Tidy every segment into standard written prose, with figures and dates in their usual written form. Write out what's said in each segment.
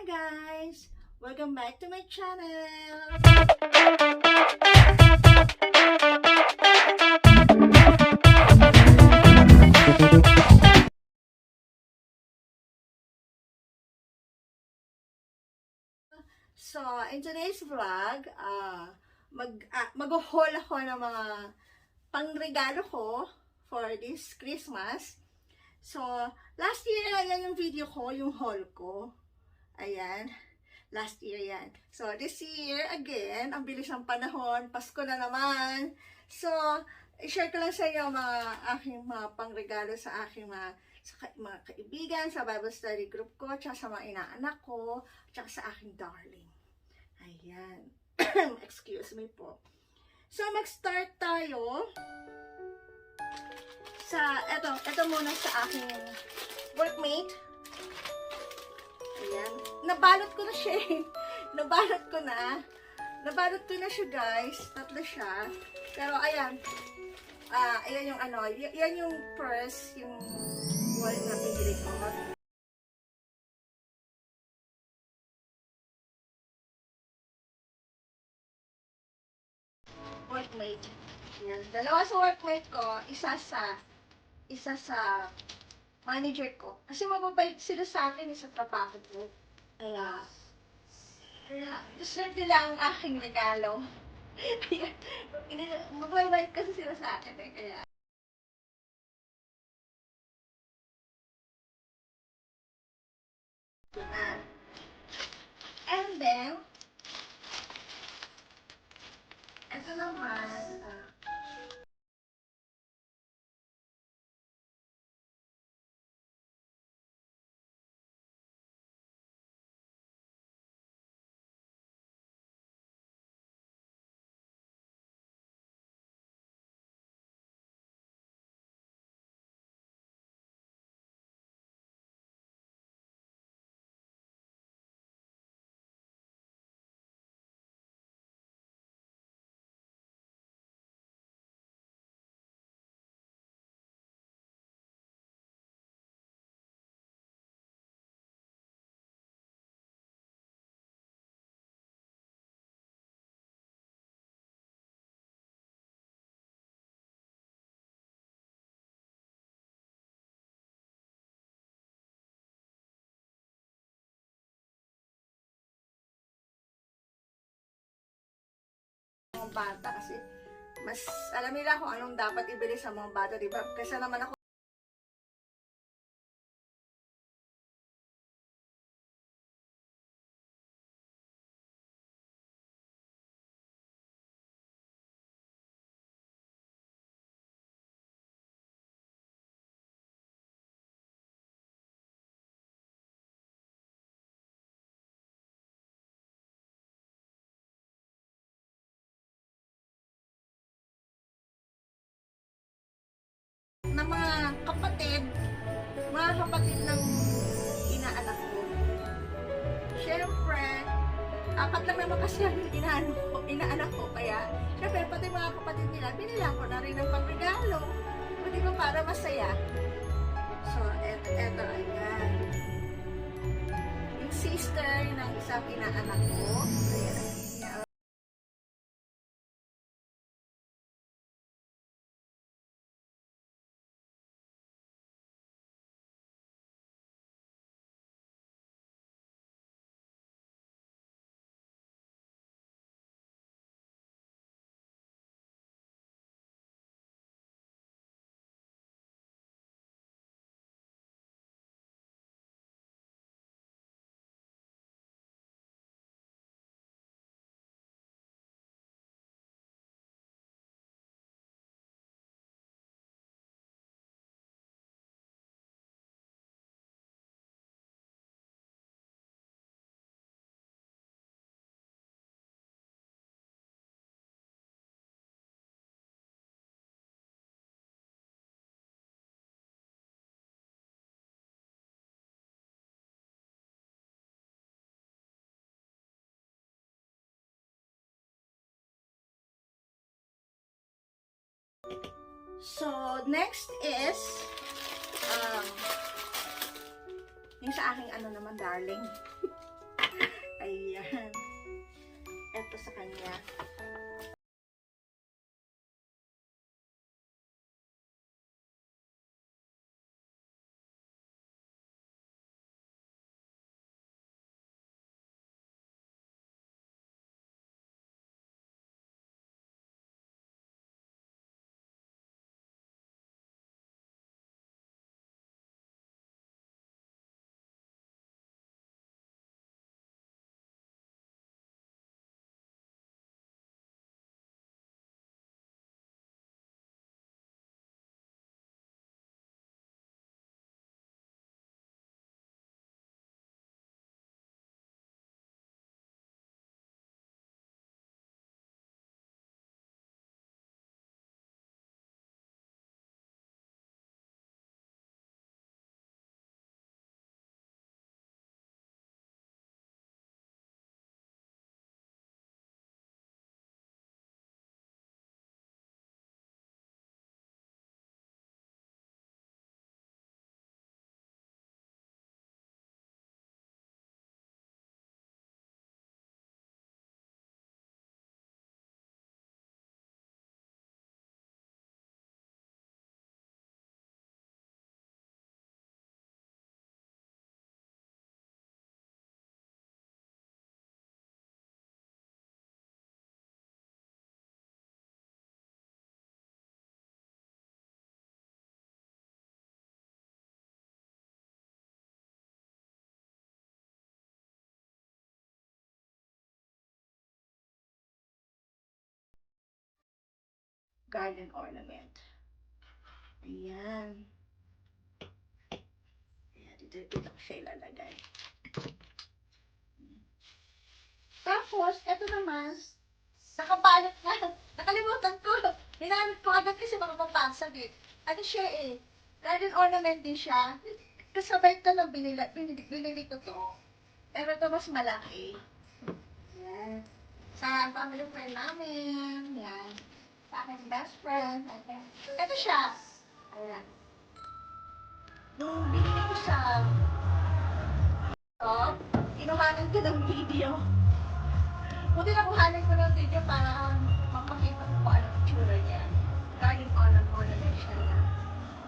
guys! Welcome back to my channel! So, in today's vlog, mag-haul ako ng mga pangregalo ko for this Christmas. So, last year, ayan yung video ko, yung haul ko. Ayan. Last year yan. So, this year, again, ang bilis ng panahon. Pasko na naman. So, i-share ko lang sa inyo mga aking mga pangregalo sa aking mga kaibigan, sa Bible study group ko, tsaka sa mga inaanak ko, tsaka sa aking darling. Ayan. Excuse me po. So, mag-start tayo sa, ito muna sa aking workmate. Ayan. Nabalot ko na siya eh. Nabalot ko na siya guys. Tatlo siya. Pero ayan. Ayan yung yan yung purse, yung wallet na pinili ko. Workmate. Ayan. Dalawa sa workmate ko, isa sa manager ko. Kasi mababait sila sa akin sa trabaho ko. Kaya, deserve nila ang aking regalo. Mababait kasi sila sa akin eh. Kaya, and then, ito naman, mga bata kasi mas alam nila kung anong dapat ibili sa mga bata, diba? Kasi naman ako ng mga kapatid ng inaanak ko. Siyempre, apat lang naman kasi ang inaanak ko, kaya siyempre pati mga kapatid nila, binilang ko na rin ng pagregalo. O di ba para masaya? So, eto ayan. Yung sister ng isang inaanak ko. Ayan. So, next is yung sa aking naman, darling. Ayan. Ito sa kanya. Garden ornament. Ayan. Ayan, dito ko siya ilalagay. Tapos, eto naman, nakabalot na. Nakalimutan ko. Ginamit ko agad kasi makapapasag eh. Ano siya eh? Garden ornament din siya. Kasabay ito na binili ko to. Pero ito mas malaki. Yan. Sa family friend namin. Yan. Sa aking best friend. Ayan. Ito siya. Ayan. Nung binili ko siya, kinuhanan ko ng video. Buti nakuhanan ko ng video para mapakita ko kung ano ang tsura niya. Garden ornament siya na.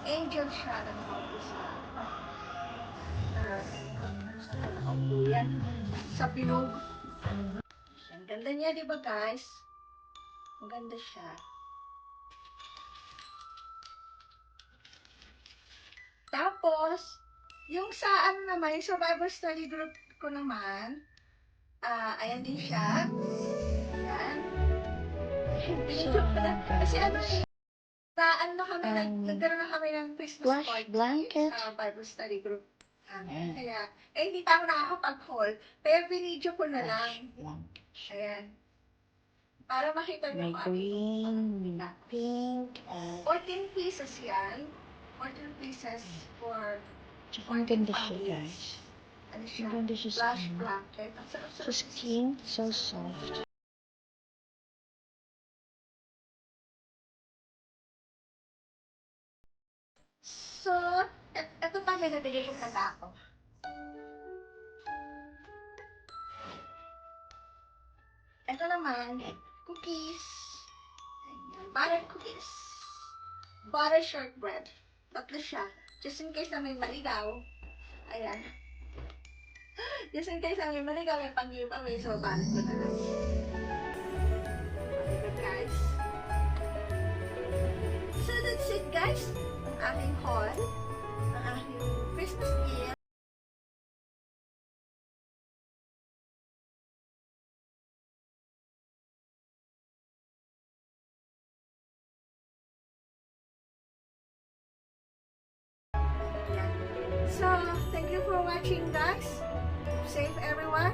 Angel siya ng mga isa. Yan. Sa bilog. Ang ganda niya, di ba guys? Ang ganda siya. Tapos, yung sa ano naman, yung sa Bible study group ko naman, ayan din siya. Ayan. Kasi ano eh, ano kami, nagkaroon na kami ng Christmas party blanket. sa Bible study group. Kaya, hindi pa ako nakakapag-haul, pero binidyo ko na lang. Ayan. Para makita niyo May kung ano green, may pink, 14 pieces yan. 14 pieces for ang ganda siya, guys. ano siya, Ang ganda siya sa plush skin. blanket. Ang sarap Sa skin, so soft. So, ito pa may nabigay kong ako. Ito naman, cookies. Ayan, butter cookies. Butter shortbread. Tatlo siya. Just in case na may maligaw. Ayan. Just in case na may maligaw, may pang-giveaway. So, paano ko na lang. Okay, guys. So, that's it, guys. Ang aking haul. Ang aking Christmas gift. So, thank you for watching, guys. Safe everyone.